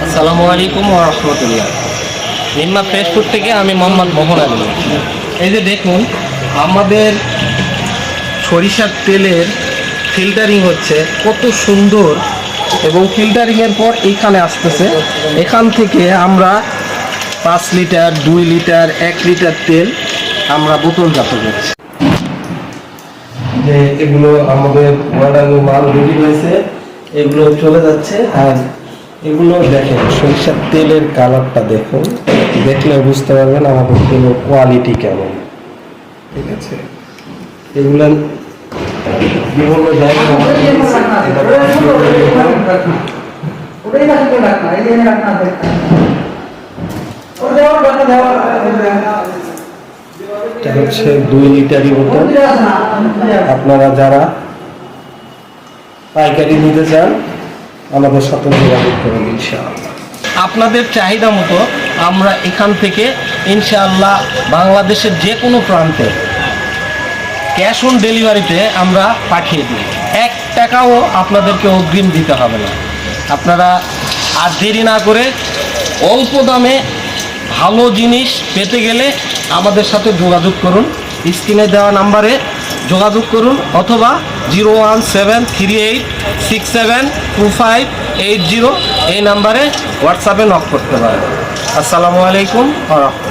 আসসালামু আলাইকুম ওয়া রাহমাতুল্লাহ। নিম্মা ফ্রেশ ফুড থেকে আমি মোহাম্মদ মোহন আলী। এই যে দেখুন, আমাদের সরিষার তেলের ফিল্টারিং হচ্ছে, কত সুন্দর, এবং ফিল্টারিংয়ের পর এইখানে আসতেছে। এখান থেকে আমরা 5 লিটার, 2 লিটার, 1 লিটার তেল আমরা বোতলজাত করছি। যে এগুলো আমাদের অর্ডারের মাল রেডি হয়েছে, এগুলো চলে যাচ্ছে। আর এগুলো দেখেন, সরিষার তেলের কালারটা দেখুন, দেখলে বুঝতে পারবেন আমাদের তেলের কোয়ালিটি কেমন। ঠিক আছে, এগুলো বিভিন্ন জায়গায় হচ্ছে 2 লিটারই বোতল। আপনারা যারা পাইকারি নিতে চান আমাদের সাথে যোগাযোগ করুন ইনশাআল্লাহ। আপনাদের চাহিদা মতো আমরা এখান থেকে ইনশাআল্লাহ বাংলাদেশের যে কোনো প্রান্তে ক্যাশ অন ডেলিভারিতে আমরা পাঠিয়ে দিই। 1 টাকাও আপনাদেরকে অগ্রিম দিতে হবে না। আপনারা আর দেরি না করে অল্প দামে ভালো জিনিস পেতে গেলে আমাদের সাথে যোগাযোগ করুন। স্ক্রিনে দেওয়া নাম্বারে যোগাযোগ করুন, অথবা 01737672580 এই নাম্বারে হোয়াটসঅ্যাপে নক করতে পারেন। আসসালামু আলাইকুম ওয়া রাহমাতুল্লাহ।